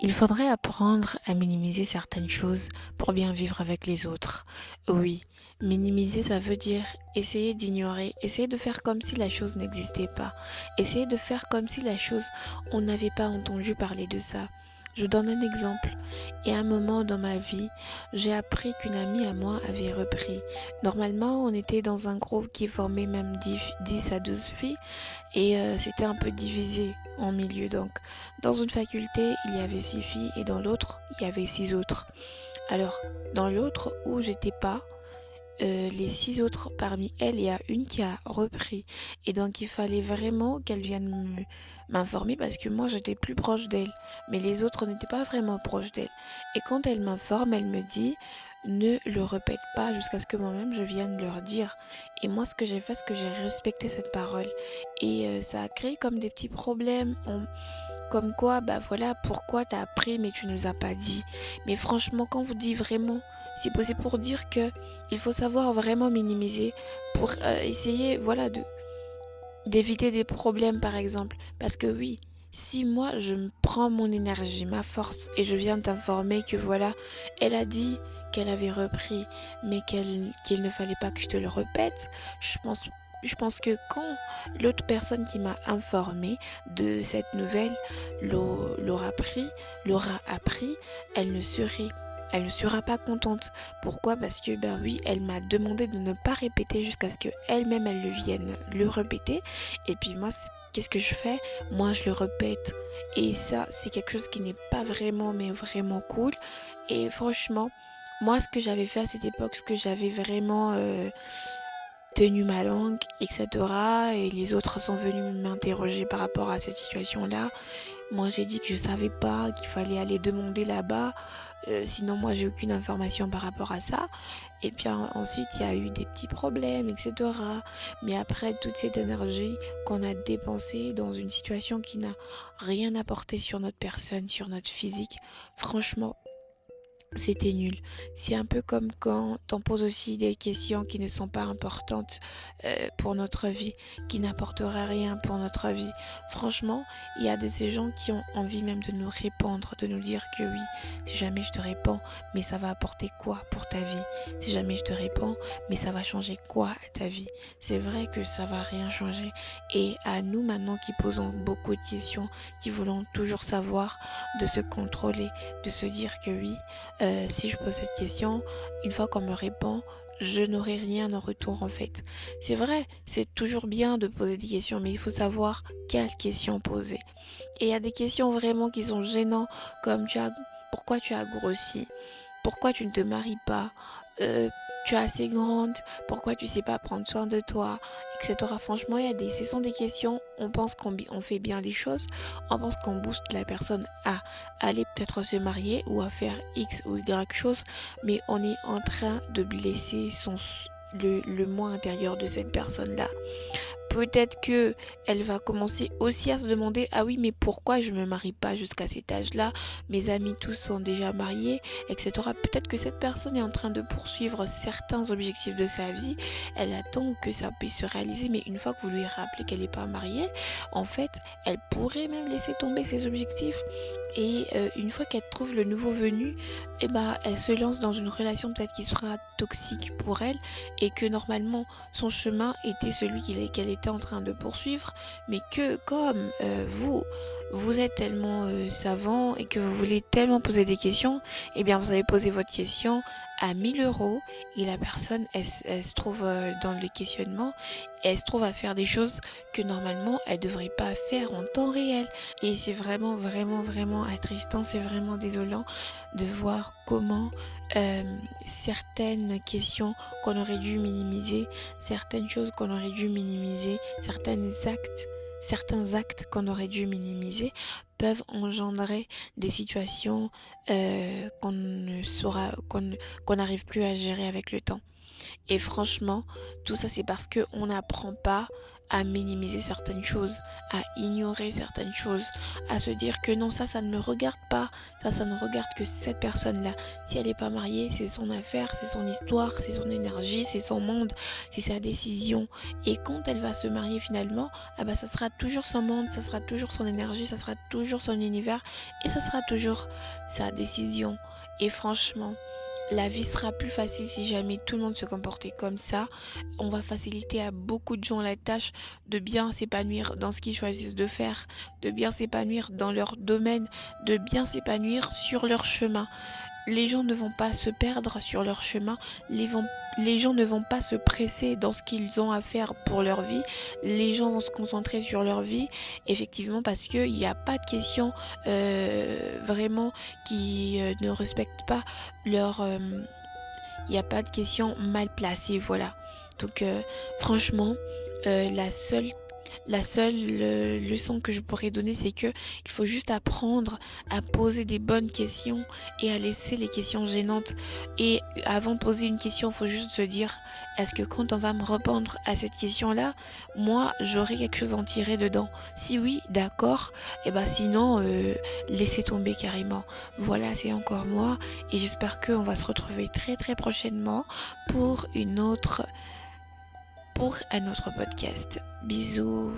Il faudrait apprendre à minimiser certaines choses pour bien vivre avec les autres. Oui, minimiser, ça veut dire essayer d'ignorer, essayer de faire comme si la chose n'existait pas, essayer de faire comme si la chose, on n'avait pas entendu parler de ça. Je donne un exemple. Et à un moment dans ma vie, j'ai appris qu'une amie à moi avait repris. Normalement, on était dans un groupe qui formait même 10 à 12 filles et c'était un peu divisé en milieu. Donc, dans une faculté, il y avait 6 filles et dans l'autre, il y avait 6 autres. Alors, dans l'autre où j'étais pas, les 6 autres parmi elles, il y a une qui a repris. Et donc, il fallait vraiment qu'elle vienne m'informer parce que moi, j'étais plus proche d'elle. Mais les autres n'étaient pas vraiment proches d'elle. Et quand elle m'informe, elle me dit, ne le répète pas jusqu'à ce que moi-même je vienne leur dire. Et moi, ce que j'ai fait, c'est que j'ai respecté cette parole. Et ça a créé comme des petits problèmes. Comme quoi, bah voilà, pourquoi t'as appris mais tu nous as pas dit. Mais franchement, quand vous dites vraiment, c'est pour dire que il faut savoir vraiment minimiser pour essayer, voilà, d'éviter des problèmes par exemple. Parce que oui, si moi je me prends mon énergie, ma force et je viens t'informer que voilà, elle a dit qu'elle avait repris, mais qu'il ne fallait pas que je te le répète, je pense je pense que quand l'autre personne qui m'a informé de cette nouvelle l'aura appris, elle ne serait elle ne sera pas contente. Pourquoi? Parce que ben oui, elle m'a demandé de ne pas répéter jusqu'à ce que elle-même elle le vienne le répéter. Et puis moi, qu'est-ce que je fais? Moi, je le répète. Et ça, c'est quelque chose qui n'est pas vraiment, mais vraiment cool. Et franchement, moi, ce que j'avais fait à cette époque, ce que j'avais vraiment tenu ma langue, etc. Et les autres sont venus m'interroger par rapport à cette situation-là. Moi, j'ai dit que je savais pas, qu'il fallait aller demander là-bas. Sinon, moi, j'ai aucune information par rapport à ça. Et puis ensuite, il y a eu des petits problèmes, etc. Mais après, toute cette énergie qu'on a dépensée dans une situation qui n'a rien apporté sur notre personne, sur notre physique, franchement, c'était nul. C'est un peu comme quand on pose aussi des questions qui ne sont pas importantes pour notre vie, qui n'apporteraient rien pour notre vie. Franchement, il y a de ces gens qui ont envie même de nous répondre, de nous dire que oui, si jamais je te réponds, mais ça va apporter quoi pour ta vie? Si jamais je te réponds, mais ça va changer quoi à ta vie? C'est vrai que ça va rien changer. Et à nous maintenant qui posons beaucoup de questions, qui voulons toujours savoir, de se contrôler, de se dire que oui, si je pose cette question, une fois qu'on me répond, je n'aurai rien en retour en fait. C'est vrai, c'est toujours bien de poser des questions, mais il faut savoir quelles questions poser. Et il y a des questions vraiment qui sont gênantes, comme pourquoi tu as grossi? Pourquoi tu ne te maries pas? Euh, Tu es assez grande, pourquoi tu sais pas prendre soin de toi, etc. Franchement, ce sont des questions, on pense qu'on fait bien les choses, on pense qu'on booste la personne à aller peut-être se marier ou à faire X ou Y chose, mais on est en train de blesser le moi intérieur de cette personne-là. Peut-être que elle va commencer aussi à se demander, ah oui, mais pourquoi je me marie pas jusqu'à cet âge-là? Mes amis tous sont déjà mariés, etc. Peut-être que cette personne est en train de poursuivre certains objectifs de sa vie. Elle attend que ça puisse se réaliser, mais une fois que vous lui rappelez qu'elle n'est pas mariée, en fait, elle pourrait même laisser tomber ses objectifs. Et une fois qu'elle trouve le nouveau venu, eh ben, elle se lance dans une relation peut-être qui sera toxique pour elle et que normalement son chemin était celui qu'elle était en train de poursuivre, mais que comme vous êtes tellement savant et que vous voulez tellement poser des questions, eh bien vous avez posé votre question à 1 000 € et la personne elle se trouve dans le questionnement et elle se trouve à faire des choses que normalement elle devrait pas faire en temps réel. Et c'est vraiment vraiment vraiment attristant, c'est vraiment désolant de voir comment euh, certaines questions qu'on aurait dû minimiser, certaines choses qu'on aurait dû minimiser, certains actes qu'on aurait dû minimiser peuvent engendrer des situations qu'on ne saura, qu'on n'arrive plus à gérer avec le temps. Et franchement, tout ça c'est parce qu'on n'apprend pas à minimiser certaines choses, à ignorer certaines choses, à se dire que non, ça ne me regarde pas, ça ne regarde que cette personne-là. Si elle n'est pas mariée, c'est son affaire, c'est son histoire, c'est son énergie, c'est son monde, c'est sa décision. Et quand elle va se marier finalement, ça sera toujours son monde, ça sera toujours son énergie, ça sera toujours son univers et ça sera toujours sa décision. Et franchement, la vie sera plus facile si jamais tout le monde se comportait comme ça. On va faciliter à beaucoup de gens la tâche de bien s'épanouir dans ce qu'ils choisissent de faire, de bien s'épanouir dans leur domaine, de bien s'épanouir sur leur chemin. Les gens ne vont pas se perdre sur leur chemin, les gens ne vont pas se presser dans ce qu'ils ont à faire pour leur vie, les gens vont se concentrer sur leur vie, effectivement parce qu'il n'y a pas de questions vraiment qui ne respectent pas leur... il n'y a pas de questions mal placées, voilà. Donc franchement, la seule leçon que je pourrais donner, c'est que il faut juste apprendre à poser des bonnes questions et à laisser les questions gênantes. Et avant de poser une question, il faut juste se dire, est-ce que quand on va me répondre à cette question-là, moi, j'aurai quelque chose à en tirer dedans? Si oui, d'accord. Et sinon, laissez tomber carrément. Voilà, c'est encore moi. Et j'espère qu'on va se retrouver très très prochainement pour un autre podcast. Bisous.